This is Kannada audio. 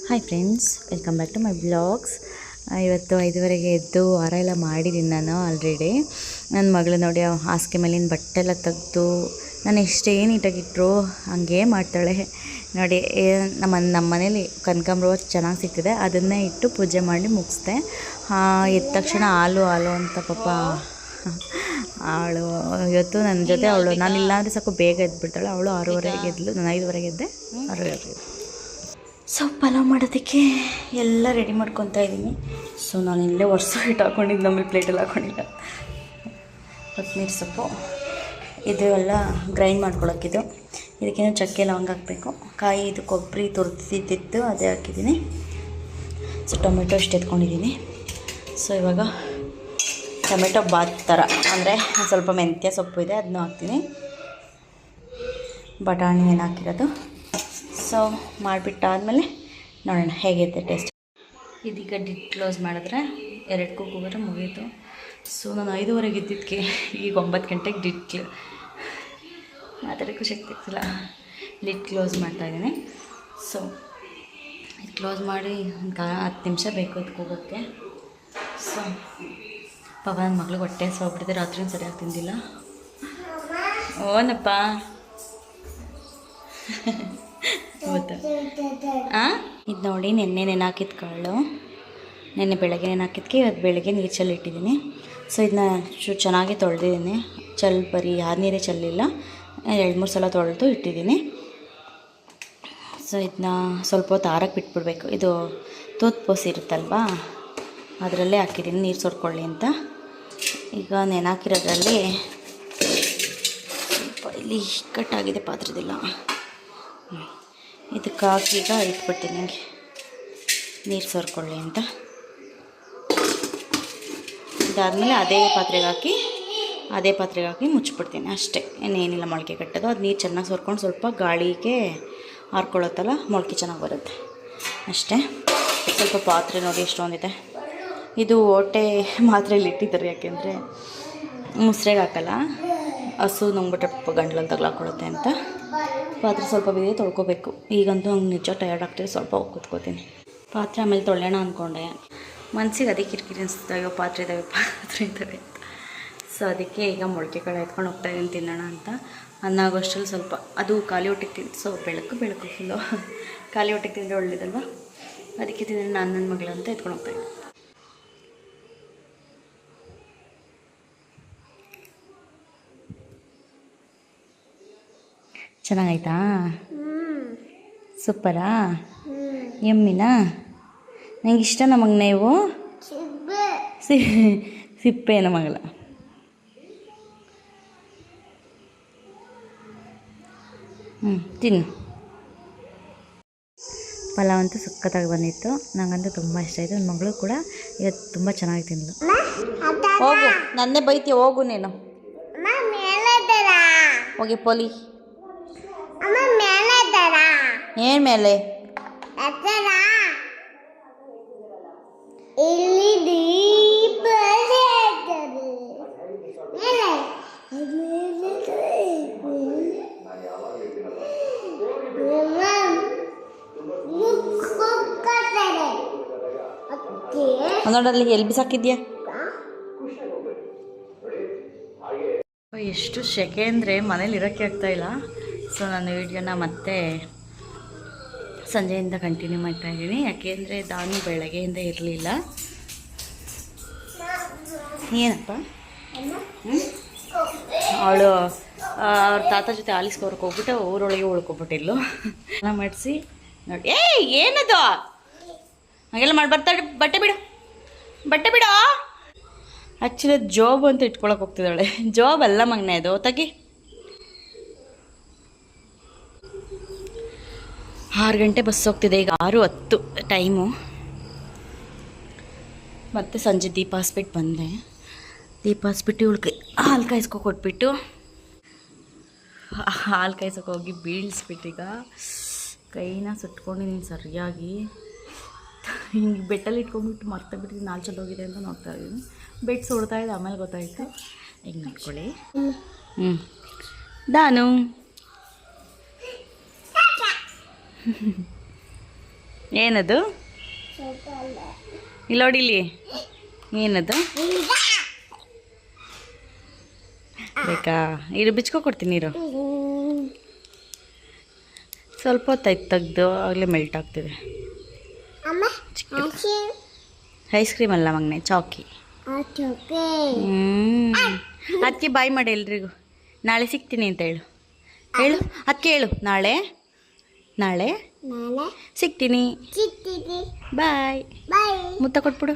Hi friends, welcome back to my blogs. ಇವತ್ತು 5:30ಗೆ ಎದ್ದು ವಾರ ಎಲ್ಲ ಮಾಡಿದ್ದೀನಿ ನಾನು ಆಲ್ರೆಡಿ. ನನ್ನ ಮಗಳು ನೋಡಿ ಹಾಸಿಗೆ ಮೇಲಿನ ಬಟ್ಟೆ ಎಲ್ಲ ತೆಗೆದು ನಾನು ಎಷ್ಟೇ ನೀಟಾಗಿಟ್ಟರು ಹಂಗೆ ಮಾಡ್ತಾಳೆ ನೋಡಿ. ನಮ್ಮ ಮನೇಲಿ ಕನಕಾಂಬರ ಚೆನ್ನಾಗಿ ಸಿಗ್ತಿದೆ, ಅದನ್ನೇ ಇಟ್ಟು ಪೂಜೆ ಮಾಡಿ ಮುಗಿಸ್ದೆ. ಎದ್ದ ತಕ್ಷಣ ಹಾಲು ಅಂತ ಪಾಪ ಅವಳು ಇವತ್ತು ನನ್ನ ಜೊತೆ ನಾನು ಇಲ್ಲಾಂದರೆ ಸಾಕು ಬೇಗ ಎದ್ಬಿಡ್ತಾಳೆ. ಅವಳು 6:30ಗೆ ಎದ್ಲು, ನಾನು 5:30ಗೆ ಎದ್ದೆ. 6:30 ಸೊ ಪಲಾವ್ ಮಾಡೋದಕ್ಕೆ ಎಲ್ಲ ರೆಡಿ ಮಾಡ್ಕೊತಾ ಇದ್ದೀನಿ. ಸೊ ನಾನು ಇಲ್ಲೇ ಹಿಟ್ಟು ಹಾಕ್ಕೊಂಡಿದ್ದು, ನಮ್ಮಲ್ಲಿ ಪ್ಲೇಟಲ್ಲಿ ಹಾಕ್ಕೊಂಡಿಲ್ಲ. ಕೊತ್ತಂಬರಿ ಸೊಪ್ಪು ಇದು ಎಲ್ಲ ಗ್ರೈಂಡ್ ಮಾಡ್ಕೊಳಕ್ಕಿದು. ಇದಕ್ಕೇನು ಚಕ್ಕೆ ಲವಂಗ ಹಾಕಬೇಕು, ಕಾಯಿ ಇದು ಕೊಬ್ಬರಿ ತುರಿದಿದ್ದು ಅದೇ ಹಾಕಿದ್ದೀನಿ. ಸೊ ಟೊಮೆಟೊ ಇಷ್ಟು ಎತ್ಕೊಂಡಿದ್ದೀನಿ. ಸೊ ಇವಾಗ ಟೊಮೆಟೊ ಬಾತ್ ಥರ ಅಂದರೆ ಸ್ವಲ್ಪ ಮೆಂತ್ಯ ಸೊಪ್ಪು ಇದೆ, ಅದನ್ನು ಹಾಕ್ತೀನಿ. ಬಟಾಣಿ ಏನು ಹಾಕಿರೋದು. ಸೊ ಮಾಡಿಬಿಟ್ಟಾದಮೇಲೆ ನೋಡೋಣ ಹೇಗಿದೆ ಟೇಸ್ಟ್. ಇದೀಗ ಡಿಟ್ ಕ್ಲೋಸ್ ಮಾಡಿದ್ರೆ 2 ಕೂಗುವರೆ ಮುಗೀತು. ಸೊ ನಾನು 5:30ಗೆ ಎದ್ದಿದ್ದಕ್ಕೆ ಈಗ 9 ಗಂಟೆಗೆ ಡಿಟ್ ಮಾತಾಡೋಕ್ಕೂ ಶಕ್ತಿ ಆಗ್ತಿಲ್ಲ. ಲಿಟ್ ಕ್ಲೋಸ್ ಮಾಡ್ತಾಯಿದ್ದೀನಿ. ಸೊ ಇದು ಕ್ಲೋಸ್ ಮಾಡಿ ಒಂದು 10 ನಿಮಿಷ ಬೇಕು ಇದು ಕೂಗೋಕ್ಕೆ. ಸೊ ಪಾಪ ನನ್ನ ಮಗಳಿಗೆ ಹೊಟ್ಟೆ ಹೋಗ್ಬಿಟ್ಟಿದೆ, ರಾತ್ರಿ ಸರಿಯಾಗಿ ತಿಂದಿಲ್ಲ. ಓನಪ್ಪ ಗೊತ್ತಾ? ಇದು ನೋಡಿ, ನೆನ್ನೆ ಹಾಕಿದ ಕಾಳು, ನೆನ್ನೆ ಬೆಳಗ್ಗೆ ಹಾಕಿದ್ದಕ್ಕೆ ಇವತ್ತು ಬೆಳಗ್ಗೆ ನೀರು ಚೆಲ್ಲಿಟ್ಟಿದ್ದೀನಿ. ಸೊ ಇದನ್ನ ಚೆನ್ನಾಗಿ ತೊಳೆದಿದ್ದೀನಿ. ಬರೀ ಯಾರು ನೀರೇ ಚೆಲ್ಲಿಲ್ಲ, 2-3 ಸಲ ತೊಳೆದು ಇಟ್ಟಿದ್ದೀನಿ. ಸೊ ಇದನ್ನ ಸ್ವಲ್ಪ ಹೊತ್ತು ಆರಕ್ಕೆ ಬಿಟ್ಬಿಡ್ಬೇಕು. ಇದು ತೂತ್ಪೋಸಿ ಇರುತ್ತಲ್ವಾ, ಅದರಲ್ಲೇ ಹಾಕಿದ್ದೀನಿ ನೀರು ಸೋರ್ಕೊಳ್ಳಿ ಅಂತ. ಈಗ ನೆನಾಕಿರೋದ್ರಲ್ಲಿ ಸ್ವಲ್ಪ ಇಲ್ಲಿ ಕಟ್ಟಾಗಿದೆ ಪಾತ್ರದಿಲ್ಲ, ಇದಕ್ಕೆ ಹಾಕಿ ಈಗ ಇಟ್ಬಿಡ್ತೀನಿ ನನಗೆ ನೀರು ಸೋರ್ಕೊಳ್ಳಿ ಅಂತ. ಇದಾದಮೇಲೆ ಅದೇ ಪಾತ್ರೆಗೆ ಹಾಕಿ ಮುಚ್ಚಿಬಿಡ್ತೀನಿ ಅಷ್ಟೇ. ಇನ್ನೇನಿಲ್ಲ, ಮೊಳಕೆ ಕಟ್ಟೋದು. ಅದು ನೀರು ಚೆನ್ನಾಗಿ ಸೋರ್ಕೊಂಡು ಸ್ವಲ್ಪ ಗಾಳಿಗೆ ಹಾರ್ಕೊಳ್ಳುತ್ತಲ್ಲ, ಮೊಳಕೆ ಚೆನ್ನಾಗಿ ಬರುತ್ತೆ ಅಷ್ಟೇ. ಸ್ವಲ್ಪ ಪಾತ್ರೆ ನೋಡಿ ಎಷ್ಟೊಂದಿದೆ. ಇದು ಓಟೆ ಮಾತ್ರೆಯಲ್ಲಿ ಇಟ್ಟಿದ್ದಾರೆ, ಯಾಕೆಂದರೆ ಮುಸ್ರೆಗೆ ಹಾಕಲ್ಲ, ಹಸು ನುಂಗ್ಬಿಟ್ರೆ ಗಂಟ್ಲಲ್ಲಿ ತಗ್ಲಾಕೊಳ್ಳುತ್ತೆ ಅಂತ. ಪಾತ್ರೆ ಸ್ವಲ್ಪ ಬಿದ್ದರೆ ತೊಳ್ಕೊಬೇಕು. ಈಗಂತೂ ಹಂಗೆ ನಿಜ ಟಯರ್ಡ್ ಆಗ್ತಿದೆ, ಸ್ವಲ್ಪ ಹೋಗಿ ಕೂತ್ಕೋತೀನಿ. ಪಾತ್ರೆ ಆಮೇಲೆ ತೊಳೆಯೋಣ ಅಂದ್ಕೊಂಡೆ, ಮನಸ್ಸಿಗೆ ಅದಕ್ಕೆ ಕಿರಿಕಿರಿ ಅನಿಸುತ್ತೆ, ಅಯ್ಯೋ ಪಾತ್ರೆ ಇದ್ದಾವೆ ಅಂತ. ಸೊ ಅದಕ್ಕೆ ಈಗ ಮೊಳಕೆ ಕಾಳು ಎತ್ಕೊಂಡು ಹೋಗ್ತಾಯಿದ್ದೀನಿ ತಿನ್ನೋಣ ಅಂತ. ಅನ್ನ ಆಗೋಷ್ಟರಲ್ಲಿ ಸ್ವಲ್ಪ ಅದು ಖಾಲಿ ಹೊಟ್ಟೆಗೆ ತಿಂದು, ಸೊ ಬೆಳಕು ಫುಲ್ಲು ಖಾಲಿ ಹೊಟ್ಟೆಗೆ ತಿಂದರೆ ಒಳ್ಳೇದಲ್ವ, ಅದಕ್ಕೆ ತಿಂದರೆ ನಾನು ನನ್ನ ಮಗಳು ಅಂತ ಎತ್ಕೊಂಡು ಹೋಗ್ತಾಯಿದ್ದೀನಿ. ಚೆನ್ನಾಗಾಯ್ತಾ? ಸೂಪರಾ? ಎಮ್ಮಿನಾ? ನಂಗೆ ಇಷ್ಟ ನಮಗೆ ನೀವು ಸಿಪ್ಪೆ ನಮಗಲ್ಲ. ತಿನ್ನು. ಪಲಾವ್ ಅಂತೂ ಸಖತ್ತಾಗಿ ಬಂದಿತ್ತು, ನನಗಂತೂ ತುಂಬ ಇಷ್ಟ ಆಯಿತು. ನನ್ನ ಮಗಳು ಕೂಡ ಇವತ್ತು ತುಂಬ ಚೆನ್ನಾಗಿ ತಿಂದಳು. ಹೋಗು, ನನ್ನೇ ಬೈತೀಯ, ಹೋಗು ನೀನು ಹೋಗಿ ಪೋಲಿ. ಏನು ಮೇಲೆ? ನೋಡಲ್ಲಿ ಎಲ್ಲಿ ಬಿಸಾಕಿದ್ಯಾ? ಎಷ್ಟು ಸೆಕೆ ಅಂದರೆ ಮನೇಲಿ ಇರೋಕ್ಕೆ ಆಗ್ತಾಯಿಲ್ಲ. ಸೊ ನಾನು ವೀಡಿಯೋನ ಮತ್ತೆ ಸಂಜೆಯಿಂದ ಕಂಟಿನ್ಯೂ ಮಾಡ್ತಾಯಿದ್ದೀನಿ, ಯಾಕೆಂದರೆ ನಾನು ಬೆಳಗ್ಗೆಯಿಂದ ಇರಲಿಲ್ಲ. ಏನಪ್ಪ? ಅವಳು ಅವ್ರ ತಾತ ಜೊತೆ ಆಲಿಸ್ಕೋರ್ಗೆ ಹೋಗ್ಬಿಟ್ಟು ಊರೊಳಗೆ ಉಳ್ಕೊಬಿಟ್ಟಿಲ್ಲ. ಎಲ್ಲ ಮಾಡಿಸಿ ನೋಡಿ. ಏನದು ಹಾಗೆಲ್ಲ ಮಾಡಿ ಬರ್ತಾಳೆ. ಬಟ್ಟೆ ಬಿಡು. ಆ್ಯಕ್ಚುಲಿ ಜಾಬ್ ಅಂತ ಇಟ್ಕೊಳಕ್ಕೆ ಹೋಗ್ತಿದ್ದಾಳೆ. ಜಾಬ್ ಅಲ್ಲ ಮಗನೇ, ಅದು ತಗಿ. 6 ಗಂಟೆ ಬಸ್ ಹೋಗ್ತಿದೆ, ಈಗ 6:10 ಟೈಮು. ಮತ್ತು ಸಂಜೆ ದೀಪ ಹಸ್ಬಿಟ್ಟು ಬಂದೆ. ದೀಪ ಹಸ್ಬಿಟ್ಟು ಇವಳಿಗೆ ಹಾಲು ಕೊಟ್ಬಿಟ್ಟು ಹಾಲು ಕಾಯಿಸೋಕೆ ಹೋಗಿ ಬೀಳಿಸ್ಬಿಟ್ಟು ಈಗ ಕೈನ ಸುಟ್ಕೊಂಡಿದ್ದೀನಿ ಸರಿಯಾಗಿ. ಹಿಂಗೆ ಬೆಟ್ಟಲ್ಲಿ ಇಟ್ಕೊಂಡ್ಬಿಟ್ಟು ಮರ್ತಬಿಟ್ಟಿದ್ದೀನಿ, 4 ಸಲ ಹೋಗಿದೆ ಅಂತ ನೋಡ್ತಾ ಇದ್ದೀನಿ. ಬೆಟ್ ಸುಡ್ತಾ ಇದೆ, ಆಮೇಲೆ ಗೊತ್ತಾಯಿತು. ಹಿಂಗೆ ಮಾಡ್ಕೊಳ್ಳಿ. ದಾನು ಏನದು ಇಲ್ಲಿ ನೋಡಿಲಿ ಏನದು ಬೇಕಾ ಇರು ಬಿಚ್ಕೊ ಕೊಡ್ತೀನಿ ನೀರು ಸ್ವಲ್ಪ ಹೊತ್ತಾಯ್ತು ತೆಗ್ದು ಆಗಲೇ ಮೆಲ್ಟ್ ಆಗ್ತಿದೆ ಐಸ್ ಕ್ರೀಮ್ ಅಲ್ಲ ಮಗನೆ ಚಾಕಿ ಅದಕ್ಕೆ ಬಾಯ್ ಮಾಡಿ ಎಲ್ರಿಗೂ ನಾಳೆ ಸಿಗ್ತೀನಿ ಅಂತ ಹೇಳು ಹೇಳು ಅದಕ್ಕೆ ಹೇಳು ನಾಳೆ ನಾಳೆ ಸಿಗ್ತೀನಿ ಬಾಯ್ ಮುತ್ತ ಕೊಟ್ಬಿಡು